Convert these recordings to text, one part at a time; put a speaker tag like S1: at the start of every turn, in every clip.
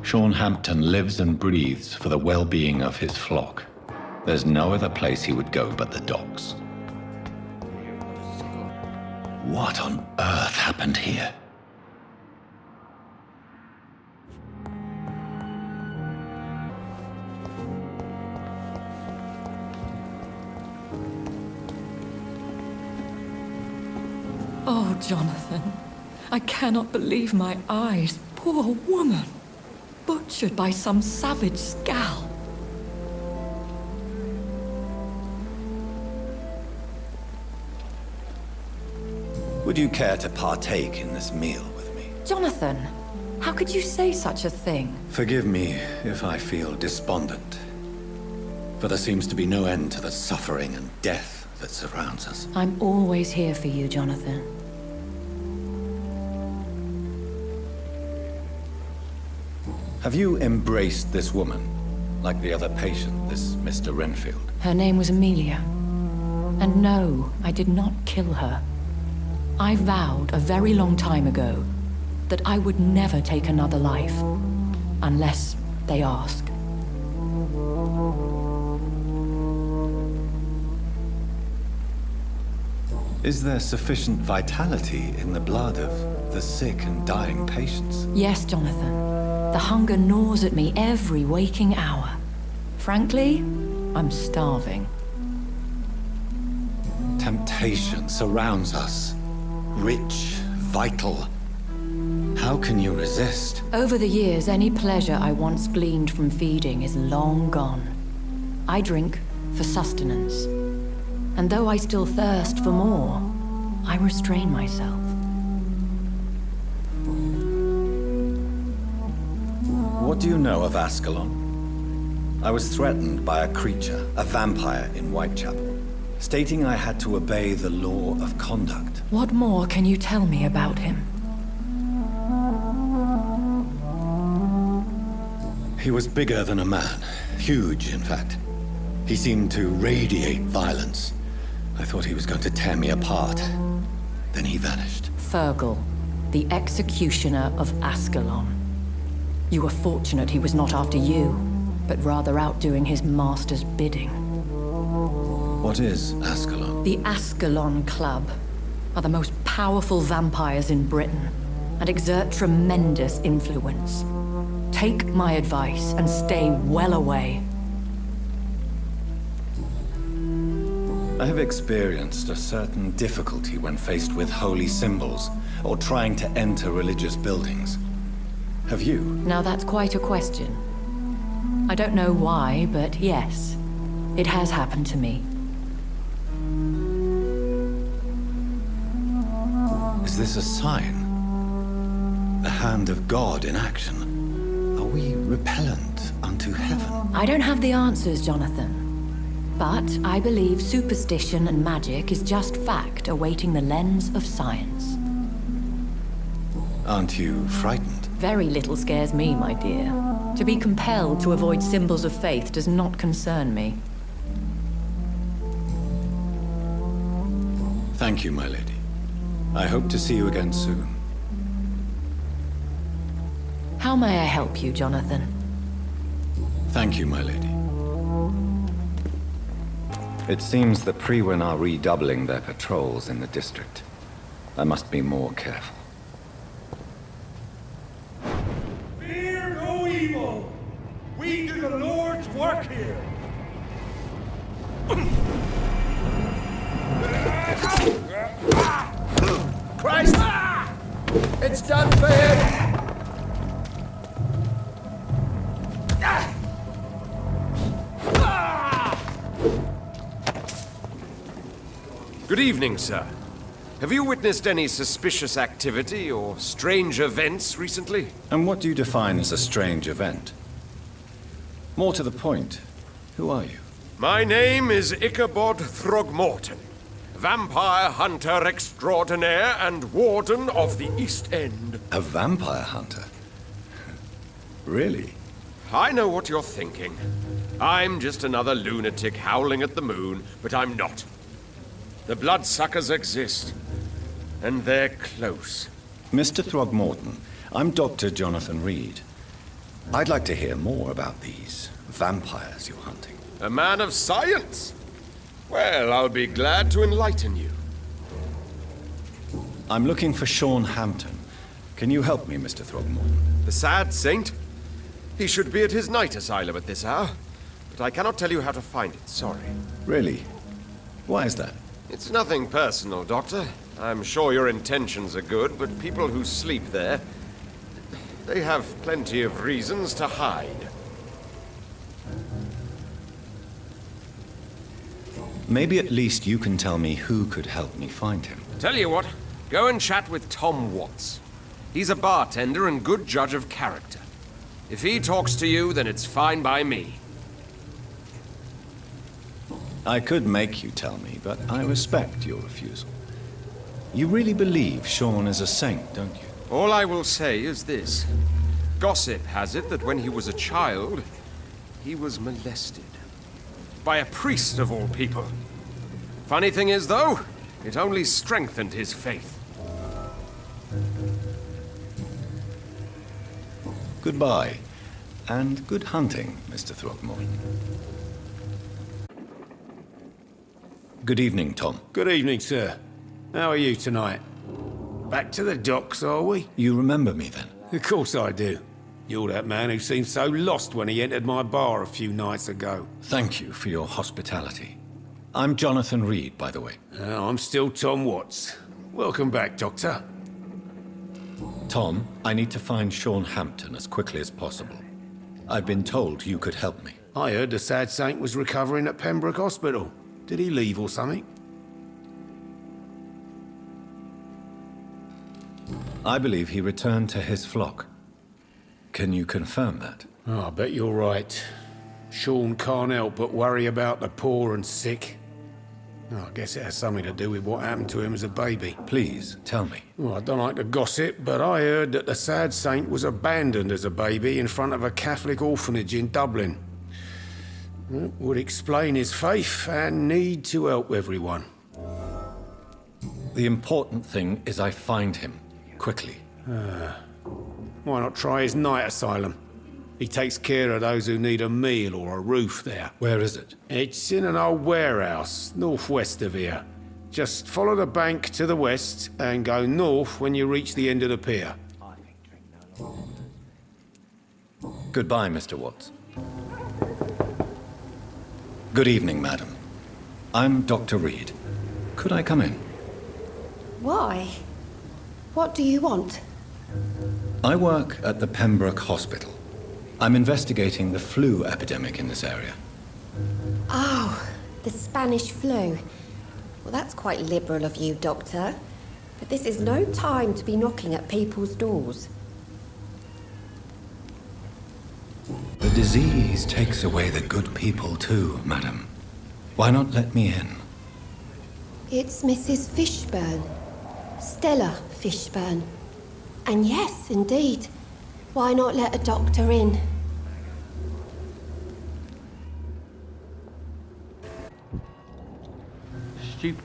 S1: Sean Hampton lives and breathes for the well-being of his flock. There's no other place he would go but the docks. What on earth happened here?
S2: Oh, Jonathan, I cannot believe my eyes. Poor woman, butchered by some savage scowl.
S3: Would you care to partake in this meal with me?
S2: Jonathan, how could you say such a thing?
S3: Forgive me if I feel despondent, for there seems to be no end to the suffering and death that surrounds us.
S2: I'm always here for you, Jonathan.
S3: Have you embraced this woman, like the other patient, this Mr. Renfield?
S2: Her name was Amelia. And no, I did not kill her. I vowed a very long time ago that I would never take another life, unless they ask.
S3: Is there sufficient vitality in the blood of the sick and dying patients?
S2: Yes, Jonathan. The hunger gnaws at me every waking hour. Frankly, I'm starving.
S3: Temptation surrounds us. Rich, vital. How can you resist?
S2: Over the years, any pleasure I once gleaned from feeding is long gone. I drink for sustenance. And though I still thirst for more, I restrain myself.
S3: What do you know of Ascalon? I was threatened by a creature, a vampire in Whitechapel, stating I had to obey the law of conduct.
S2: What more can you tell me about him?
S3: He was bigger than a man. Huge, in fact. He seemed to radiate violence. I thought he was going to tear me apart. Then he vanished.
S2: Fergal, the executioner of Ascalon. You were fortunate he was not after you, but rather out doing his master's bidding.
S3: What is Ascalon?
S2: The Ascalon Club are the most powerful vampires in Britain and exert tremendous influence. Take my advice and stay well away.
S3: I have experienced a certain difficulty when faced with holy symbols or trying to enter religious buildings. Have you?
S2: Now that's quite a question. I don't know why, but yes, it has happened to me.
S3: Is this a sign? The hand of God in action? Are we repellent unto heaven?
S2: I don't have the answers, Jonathan. But I believe superstition and magic is just fact awaiting the lens of science.
S3: Aren't you frightened?
S2: Very little scares me, my dear. To be compelled to avoid symbols of faith does not concern me.
S3: Thank you, my lady. I hope to see you again soon.
S2: How may I help you, Jonathan?
S3: Thank you, my lady. It seems the Priwen are redoubling their patrols in the district. I must be more careful.
S4: Fear no evil! We do the Lord's work here!
S5: Christ! It's done for him!
S6: Good evening, sir. Have you witnessed any suspicious activity or strange events recently?
S3: And what do you define as a strange event? More to the point, who are you?
S6: My name is Ichabod Throgmorton, vampire hunter extraordinaire and warden of the East End.
S3: A vampire hunter? Really?
S6: I know what you're thinking. I'm just another lunatic howling at the moon, but I'm not. The bloodsuckers exist, and they're close.
S3: Mr. Throgmorton, I'm Dr. Jonathan Reed. I'd like to hear more about these vampires you're hunting.
S6: A man of science? Well, I'll be glad to enlighten you.
S3: I'm looking for Sean Hampton. Can you help me, Mr. Throgmorton?
S6: The sad saint? He should be at his night asylum at this hour. But I cannot tell you how to find it, sorry.
S3: Really? Why is that?
S6: It's nothing personal, Doctor. I'm sure your intentions are good, but people who sleep there, they have plenty of reasons to hide.
S3: Maybe at least you can tell me who could help me find him.
S6: Tell you what, go and chat with Tom Watts. He's a bartender and good judge of character. If he talks to you, then it's fine by me.
S3: I could make you tell me, but I respect your refusal. You really believe Sean is a saint, don't you?
S6: All I will say is this. Gossip has it that when he was a child, he was molested. By a priest of all people. Funny thing is, though, it only strengthened his faith.
S3: Goodbye, and good hunting, Mr. Throgmorton. Good evening, Tom.
S7: Good evening, sir. How are you tonight? Back to the docks, are we?
S3: You remember me then?
S7: Of course I do. You're that man who seemed so lost when he entered my bar a few nights ago.
S3: Thank you for your hospitality. I'm Jonathan Reed, by the way.
S7: I'm still Tom Watts. Welcome back, Doctor.
S3: Tom, I need to find Sean Hampton as quickly as possible. I've been told you could help me.
S7: I heard the sad saint was recovering at Pembroke Hospital. Did he leave or something?
S3: I believe he returned to his flock. Can you confirm that?
S7: Oh, I bet you're right. Sean can't help but worry about the poor and sick. Oh, I guess it has something to do with what happened to him as a baby.
S3: Please, tell me.
S7: Well, I don't like to gossip, but I heard that the sad saint was abandoned as a baby in front of a Catholic orphanage in Dublin. That would explain his faith and need to help everyone.
S3: The important thing is I find him, quickly.
S7: Why not try his night asylum? He takes care of those who need a meal or a roof there.
S3: Where is it?
S7: It's in an old warehouse, northwest of here. Just follow the bank to the west and go north when you reach the end of the pier.
S3: Goodbye, Mr. Watts. Good evening, madam. I'm Dr. Reed. Could I come in?
S8: Why? What do you want?
S3: I work at the Pembroke Hospital. I'm investigating the flu epidemic in this area.
S8: Oh, the Spanish flu. Well, that's quite liberal of you, Doctor. But this is no time to be knocking at people's doors.
S3: The disease takes away the good people too, madam. Why not let me in?
S8: It's Mrs. Fishburne. Stella Fishburne. And yes, indeed. Why not let a doctor in?
S9: Stupid.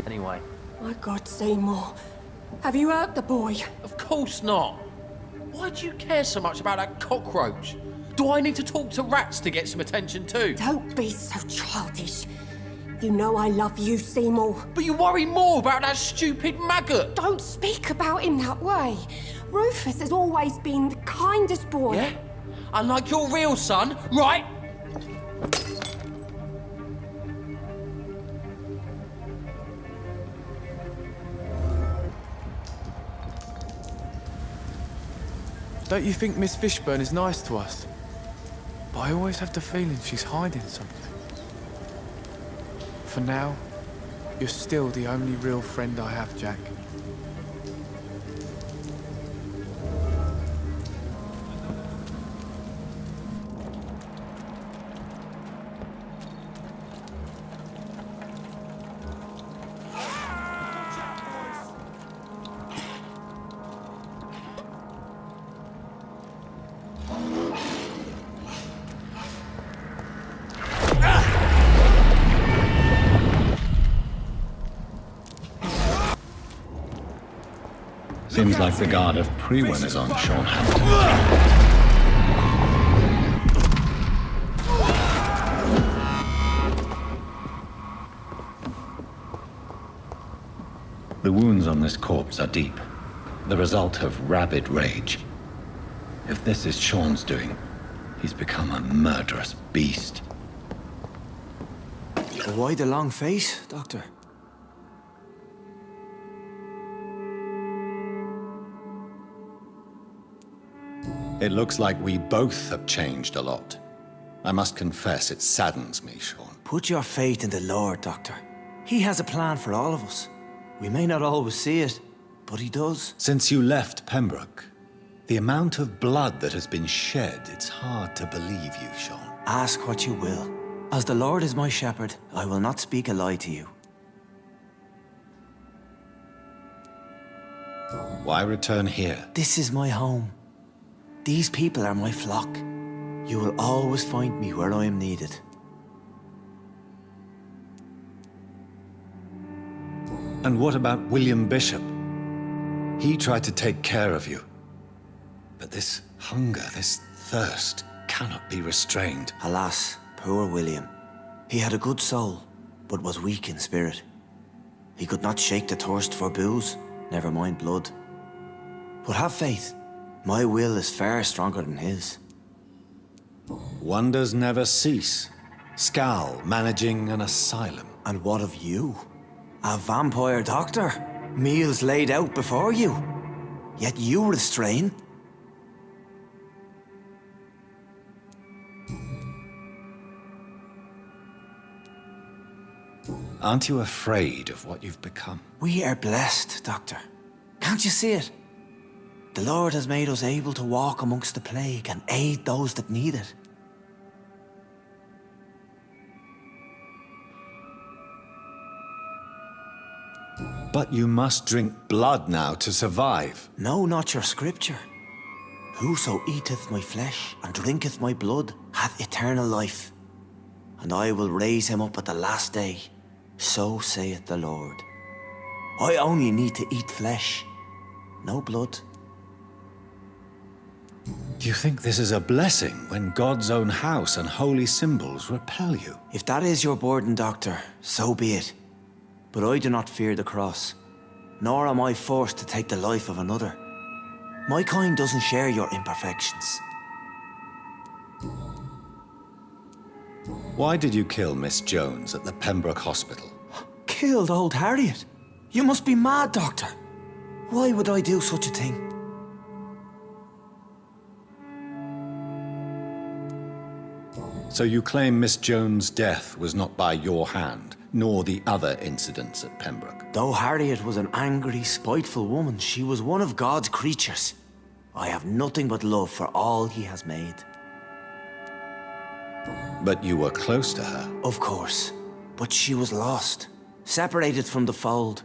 S9: Anyway.
S8: My God, Seymour. Have you hurt the boy?
S9: Of course not. Why do you care so much about that cockroach? Do I need to talk to rats to get some attention too?
S8: Don't be so childish. You know I love you, Seymour.
S9: But you worry more about that stupid maggot.
S8: Don't speak about him that way. Rufus has always been the kindest boy.
S9: Yeah? Unlike your real son, right?
S10: Don't you think Miss Fishburne is nice to us? But I always have the feeling she's hiding something. For now, you're still the only real friend I have, Jack.
S1: Seems like the guard of Prewen is on Sean Hampton. The wounds on this corpse are deep, the result of rabid rage. If this is Sean's doing, he's become a murderous beast.
S11: Why the long face, Doctor?
S3: It looks like we both have changed a lot. I must confess, it saddens me, Sean.
S11: Put your faith in the Lord, Doctor. He has a plan for all of us. We may not always see it, but he does.
S3: Since you left Pembroke, the amount of blood that has been shed, it's hard to believe you, Sean.
S11: Ask what you will. As the Lord is my shepherd, I will not speak a lie to you.
S3: Why return here?
S11: This is my home. These people are my flock. You will always find me where I am needed.
S3: And what about William Bishop? He tried to take care of you. But this hunger, this thirst, cannot be restrained.
S11: Alas, poor William. He had a good soul, but was weak in spirit. He could not shake the thirst for booze, never mind blood. But have faith. My will is far stronger than his.
S3: Wonders never cease. Scal managing an asylum.
S11: And what of you? A vampire doctor? Meals laid out before you? Yet you restrain?
S3: Aren't you afraid of what you've become?
S11: We are blessed, Doctor. Can't you see it? The Lord has made us able to walk amongst the plague and aid those that need it.
S3: But you must drink blood now to survive.
S11: No, not your scripture. Whoso eateth my flesh and drinketh my blood hath eternal life, and I will raise him up at the last day. So saith the Lord. I only need to eat flesh, no blood.
S3: Do you think this is a blessing when God's own house and holy symbols repel you?
S11: If that is your burden, Doctor, so be it. But I do not fear the cross, nor am I forced to take the life of another. My kind doesn't share your imperfections.
S3: Why did you kill Miss Jones at the Pembroke Hospital?
S11: Killed old Harriet? You must be mad, Doctor. Why would I do such a thing?
S3: So you claim Miss Jones' death was not by your hand, nor the other incidents at Pembroke?
S11: Though Harriet was an angry, spiteful woman, she was one of God's creatures. I have nothing but love for all he has made.
S3: But you were close to her.
S11: Of course. But she was lost, separated from the fold.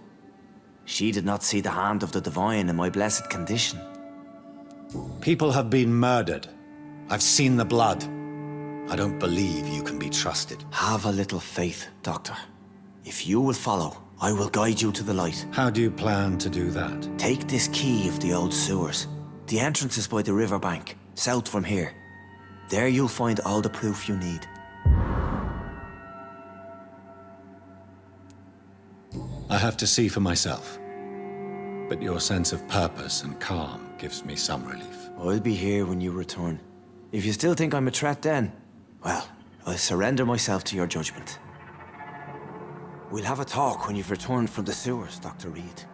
S11: She did not see the hand of the divine in my blessed condition.
S3: People have been murdered. I've seen the blood. I don't believe you can be trusted.
S11: Have a little faith, Doctor. If you will follow, I will guide you to the light.
S3: How do you plan to do that?
S11: Take this key of the old sewers. The entrance is by the riverbank, south from here. There you'll find all the proof you need.
S3: I have to see for myself. But your sense of purpose and calm gives me some relief.
S11: I'll be here when you return. If you still think I'm a threat then, well, I'll surrender myself to your judgment. We'll have a talk when you've returned from the sewers, Dr. Reed.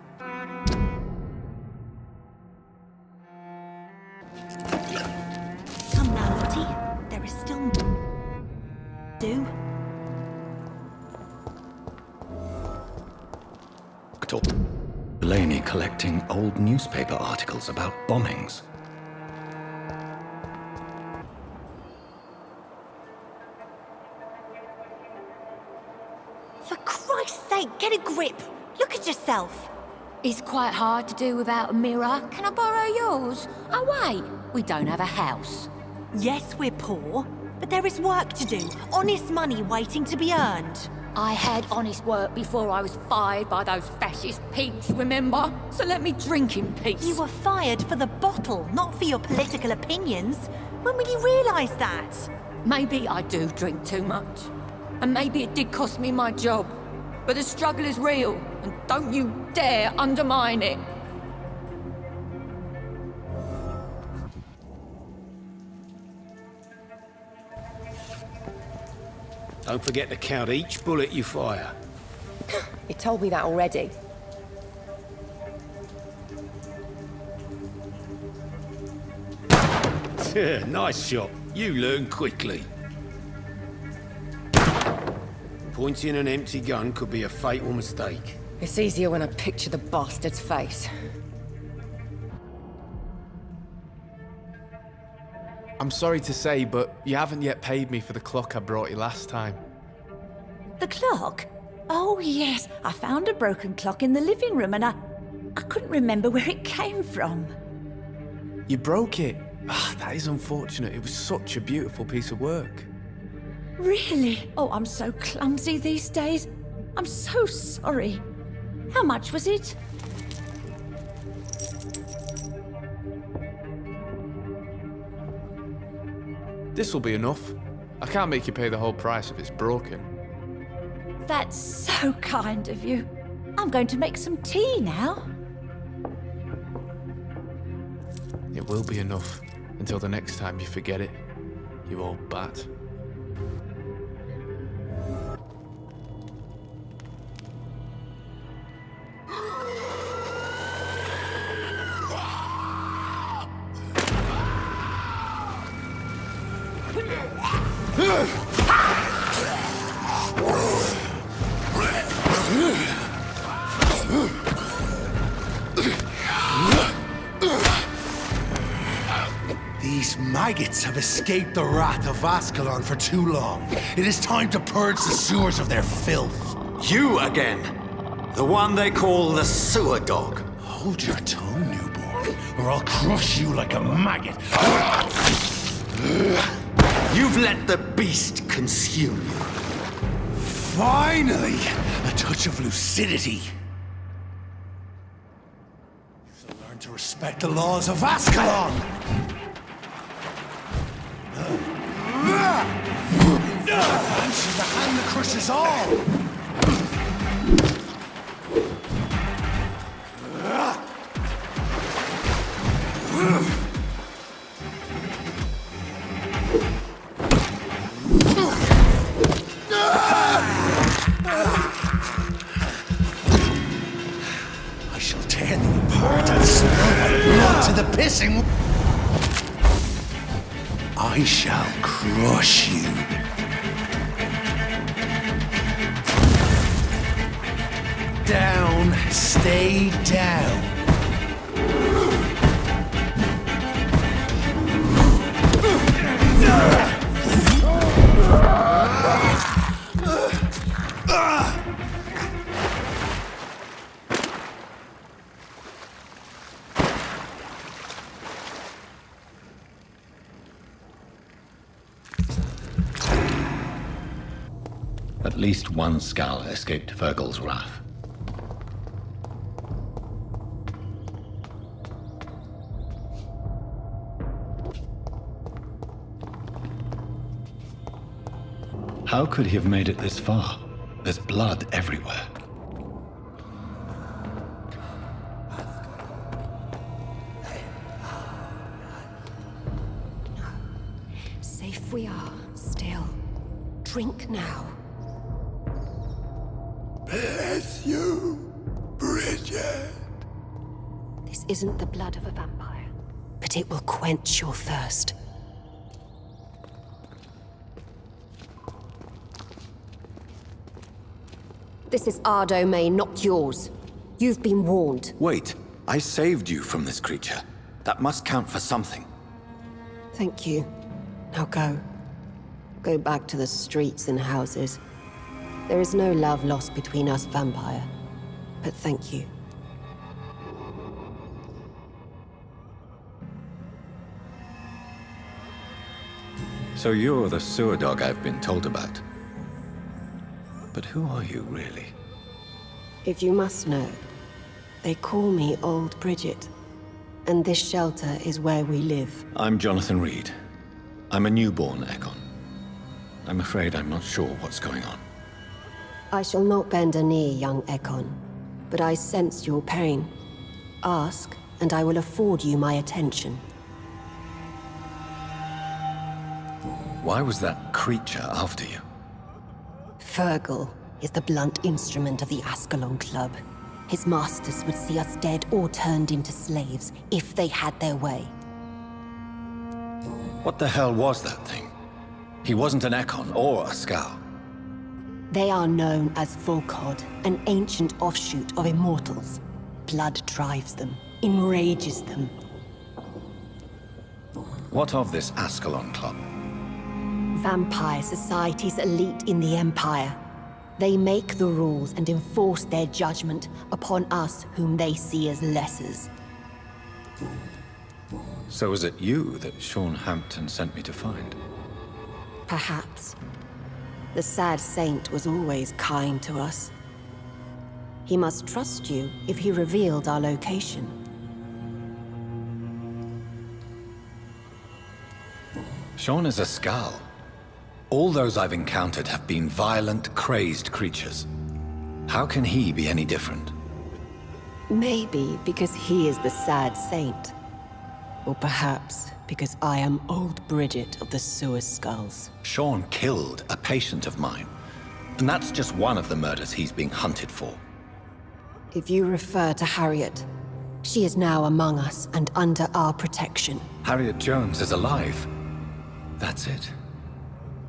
S12: Come now, Lottie. There is still... do.
S1: Delaney collecting old newspaper articles about bombings.
S12: For Christ's sake, get a grip. Look at yourself.
S2: It's quite hard to do without a mirror. Can I borrow yours? Oh, wait. We don't have a house.
S12: Yes, we're poor, but there is work to do. Honest money waiting to be earned.
S2: I had honest work before I was fired by those fascist pigs, remember? So let me drink in peace.
S12: You were fired for the bottle, not for your political opinions. When will you realise that?
S2: Maybe I do drink too much. And maybe it did cost me my job. But the struggle is real, and don't you dare undermine it.
S7: Don't forget to count each bullet you fire.
S13: You told me that already.
S7: Nice shot. You learn quickly. Pointing an empty gun could be a fatal mistake.
S13: It's easier when I picture the bastard's face.
S10: I'm sorry to say, but you haven't yet paid me for the clock I brought you last time.
S12: The clock? Oh, yes. I found a broken clock in the living room and I couldn't remember where it came from.
S10: You broke it? Ah, that is unfortunate. It was such a beautiful piece of work.
S12: Really? Oh, I'm so clumsy these days. I'm so sorry. How much was it?
S10: This'll be enough. I can't make you pay the whole price if it's broken.
S12: That's so kind of you. I'm going to make some tea now.
S10: It will be enough until the next time you forget it, you old bat.
S5: These maggots have escaped the wrath of Ascalon for too long. It is time to purge the sewers of their filth.
S3: You again! The one they call the sewer dog.
S5: Hold your tongue, newborn, or I'll crush you like a maggot.
S3: You've let the beast consume you.
S5: Finally! A touch of lucidity. So learn to respect the laws of Ascalon! And she's the hand that crushes all! I shall tear thee apart and spill thy blood to the pissing. I shall crush you. Down, stay down.
S1: At least one skull escaped Fergal's wrath. How could he have made it this far? There's blood everywhere.
S8: Safe we are, still. Drink now.
S5: Bless you, Bridget.
S8: This isn't the blood of a vampire, but it will quench your thirst. This is our domain, not yours. You've been warned.
S3: Wait, I saved you from this creature. That must count for something.
S8: Thank you. Now go. Go back to the streets and houses. There is no love lost between us, Vampire. But thank you.
S3: So you're the sewer dog I've been told about. But who are you, really?
S8: If you must know, they call me Old Bridget. And this shelter is where we live.
S3: I'm Jonathan Reed. I'm a newborn Ekon. I'm afraid I'm not sure what's going on.
S8: I shall not bend a knee, young Ekon. But I sense your pain. Ask, and I will afford you my attention.
S3: Why was that creature after you?
S8: Fergal is the blunt instrument of the Ascalon Club. His masters would see us dead or turned into slaves, if they had their way.
S3: What the hell was that thing? He wasn't an Ekon or a Scow.
S8: They are known as Volkod, an ancient offshoot of immortals. Blood drives them, enrages them.
S3: What of this Ascalon Club?
S8: Vampire society's elite in the Empire. They make the rules and enforce their judgment upon us whom they see as lessers.
S3: So is it you that Sean Hampton sent me to find?
S8: Perhaps. The sad saint was always kind to us. He must trust you if he revealed our location.
S3: Sean is a Scow. All those I've encountered have been violent, crazed creatures. How can he be any different?
S8: Maybe because he is the sad saint. Or perhaps because I am Old Bridget of the Sewer Skulls.
S3: Sean killed a patient of mine. And that's just one of the murders he's being hunted for.
S8: If you refer to Harriet, she is now among us and under our protection.
S3: Harriet Jones is alive. That's it.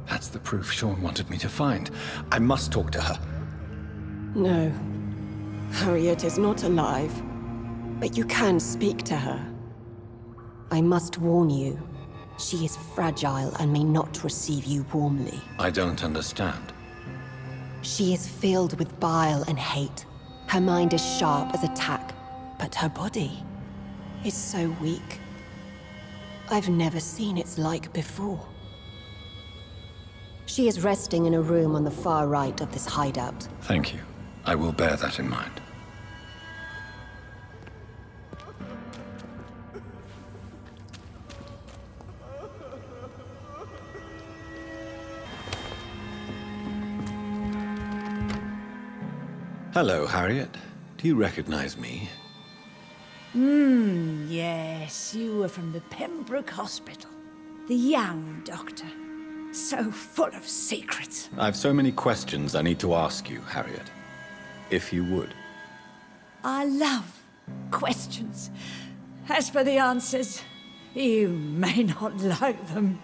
S3: That's the proof Sean wanted me to find. I must talk to her.
S8: No. Harriet is not alive. But you can speak to her. I must warn you, she is fragile and may not receive you warmly.
S3: I don't understand.
S8: She is filled with bile and hate. Her mind is sharp as a tack, but her body is so weak. I've never seen its like before. She is resting in a room on the far right of this hideout.
S3: Thank you. I will bear that in mind. Hello, Harriet. Do you recognize me?
S12: Yes, you were from the Pembroke Hospital. The young doctor. So full of secrets.
S3: I've so many questions I need to ask you, Harriet. If you would.
S12: I love questions. As for the answers, you may not like them.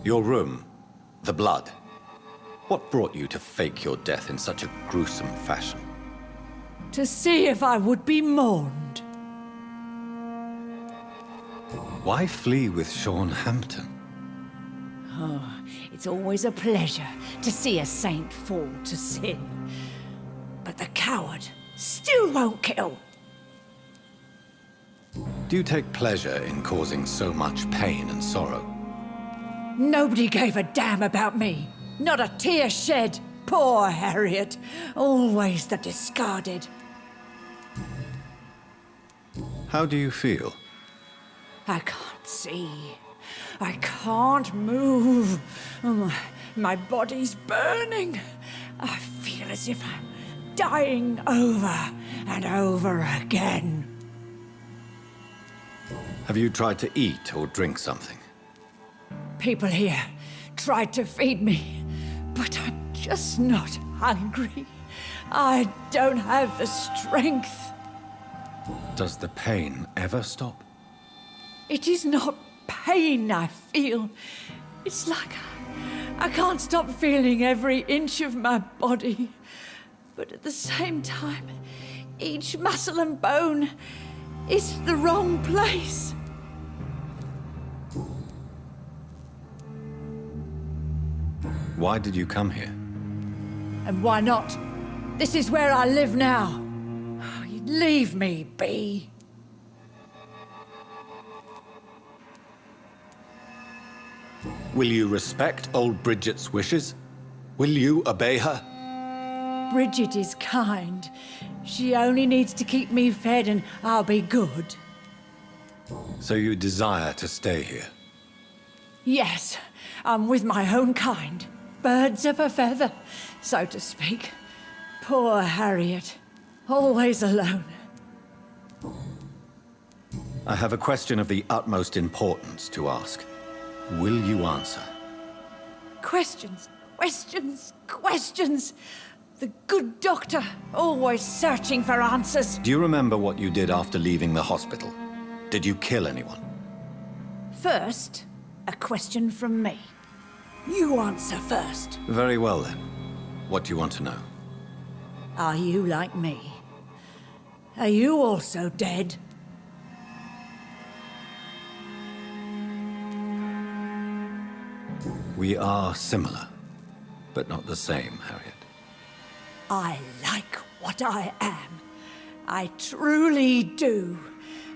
S3: Your room. The blood. What brought you to fake your death in such a gruesome fashion?
S12: To see if I would be mourned.
S3: Why flee with Sean Hampton?
S12: Oh, it's always a pleasure to see a saint fall to sin. But the coward still won't kill.
S3: Do you take pleasure in causing so much pain and sorrow?
S12: Nobody gave a damn about me. Not a tear shed. Poor Harriet. Always the discarded.
S3: How do you feel?
S12: I can't see. I can't move. My body's burning. I feel as if I'm dying over and over again.
S3: Have you tried to eat or drink something?
S12: People here tried to feed me, but I'm just not hungry. I don't have the strength.
S3: Does the pain ever stop?
S12: It is not pain I feel. It's like I can't stop feeling every inch of my body. But at the same time, each muscle and bone is the wrong place.
S3: Why did you come here?
S12: And why not? This is where I live now. Leave me be.
S3: Will you respect old Bridget's wishes? Will you obey her?
S12: Bridget is kind. She only needs to keep me fed and I'll be good.
S3: So you desire to stay here?
S12: Yes, I'm with my own kind. Birds of a feather, so to speak. Poor Harriet. Always alone.
S3: I have a question of the utmost importance to ask. Will you answer?
S12: Questions, questions, questions. The good doctor, always searching for answers.
S3: Do you remember what you did after leaving the hospital? Did you kill anyone?
S12: First, a question from me. You answer first.
S3: Very well then. What do you want to know?
S12: Are you like me? Are you also dead?
S3: We are similar, but not the same, Harriet.
S12: I like what I am. I truly do.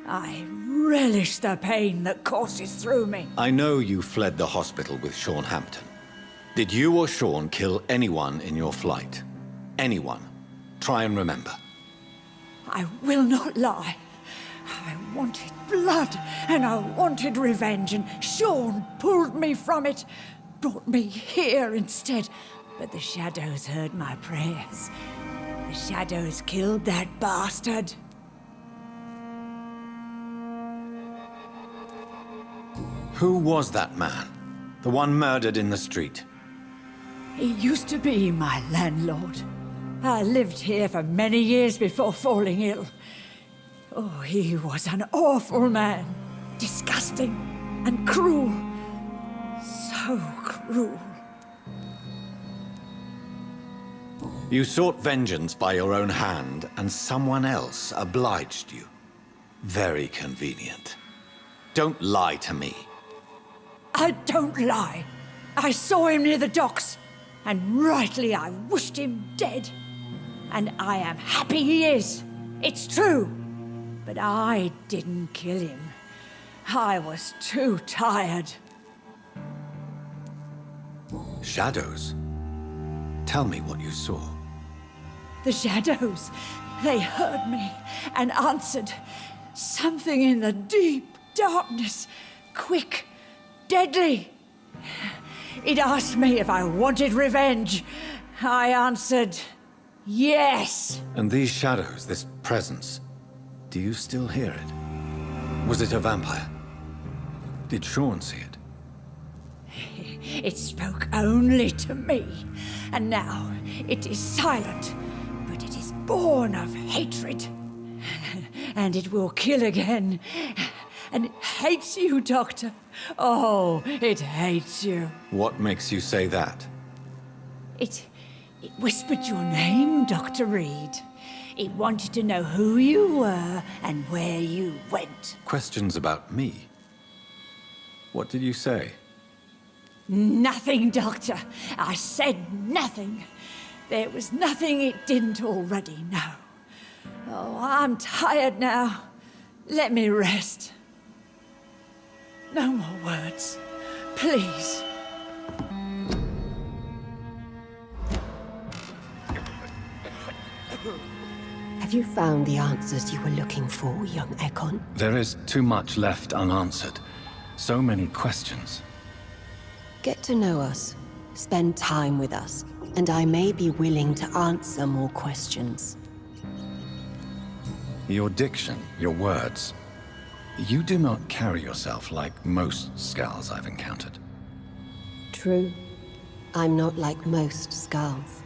S12: I relish the pain that courses through me.
S3: I know you fled the hospital with Sean Hampton. Did you or Sean kill anyone in your flight? Anyone? Try and remember.
S12: I will not lie. I wanted blood, and I wanted revenge, and Sean pulled me from it, brought me here instead. But the shadows heard my prayers. The shadows killed that bastard.
S3: Who was that man? The one murdered in the street?
S12: He used to be my landlord. I lived here for many years before falling ill. Oh, he was an awful man. Disgusting and cruel. So cruel.
S3: You sought vengeance by your own hand, and someone else obliged you. Very convenient. Don't lie to me.
S12: I don't lie. I saw him near the docks, and rightly I wished him dead. And I am happy he is. It's true. But I didn't kill him. I was too tired.
S3: Shadows? Tell me what you saw.
S12: The shadows, they heard me and answered. Something in the deep darkness, quick, deadly. It asked me if I wanted revenge. I answered, yes.
S3: And these shadows, this presence, do you still hear it? Was it a vampire? Did Sean see it?
S12: It spoke only to me, and now it is silent, but it is born of hatred. And it will kill again. And it hates you, Doctor. Oh, it hates you.
S3: What makes you say that?
S12: It whispered your name, Dr. Reed. It wanted to know who you were and where you went.
S3: Questions about me? What did you say?
S12: Nothing, Doctor. I said nothing. There was nothing it didn't already know. Oh, I'm tired now. Let me rest. No more words. Please.
S8: Have you found the answers you were looking for, young Ekon?
S3: There is too much left unanswered. So many questions.
S8: Get to know us. Spend time with us. And I may be willing to answer more questions.
S3: Your diction, your words. You do not carry yourself like most Skulls I've encountered.
S8: True. I'm not like most Skulls.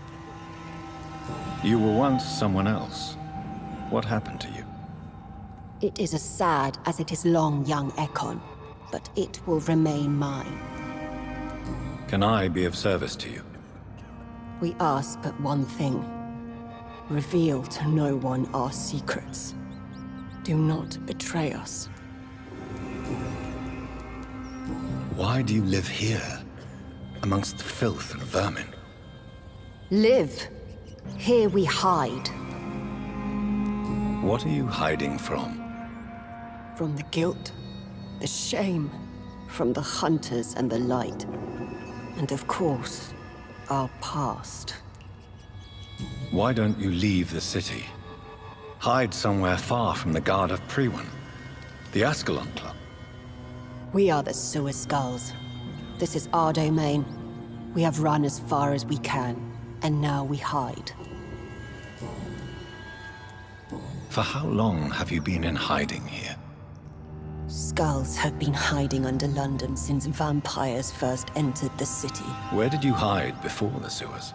S3: You were once someone else. What happened to you?
S8: It is as sad as it is long, young Ekon, but it will remain mine.
S3: Can I be of service to you?
S8: We ask but one thing. Reveal to no one our secrets. Do not betray us.
S3: Why do you live here, amongst the filth and vermin?
S8: Live. Here we hide.
S3: What are you hiding from?
S8: From the guilt, the shame, from the hunters and the light. And of course, our past.
S3: Why don't you leave the city? Hide somewhere far from the Guard of Priwen, the Ascalon Club.
S8: We are the Sewer Skulls. This is our domain. We have run as far as we can, and now we hide.
S3: For how long have you been in hiding here?
S8: Skulls have been hiding under London since vampires first entered the city.
S3: Where did you hide before the sewers?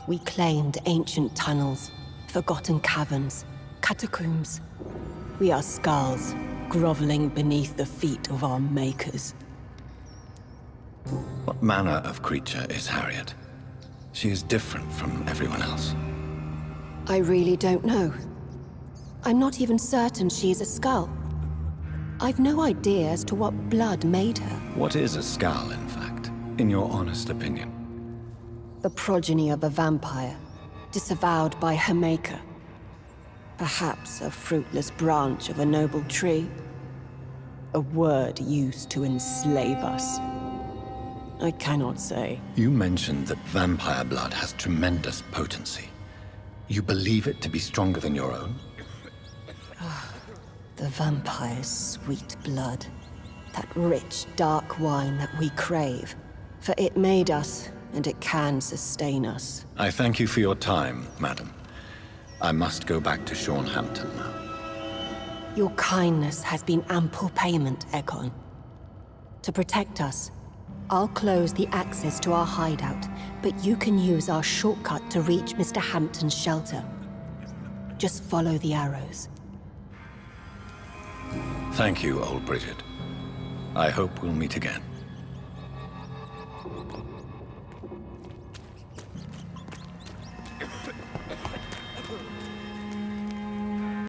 S8: We claimed ancient tunnels, forgotten caverns, catacombs. We are skulls, groveling beneath the feet of our makers.
S3: What manner of creature is Harriet? She is different from everyone else.
S8: I really don't know. I'm not even certain she is a skull. I've no idea as to what blood made her.
S3: What is a skull, in fact, in your honest opinion?
S8: The progeny of a vampire, disavowed by her maker. Perhaps a fruitless branch of a noble tree. A word used to enslave us. I cannot say.
S3: You mentioned that vampire blood has tremendous potency. You believe it to be stronger than your own?
S8: The vampire's sweet blood. That rich, dark wine that we crave. For it made us, and it can sustain us.
S3: I thank you for your time, madam. I must go back to Shornhampton now.
S8: Your kindness has been ample payment, Egon. To protect us, I'll close the access to our hideout, but you can use our shortcut to reach Mr. Hampton's shelter. Just follow the arrows.
S3: Thank you, old Bridget. I hope we'll meet again.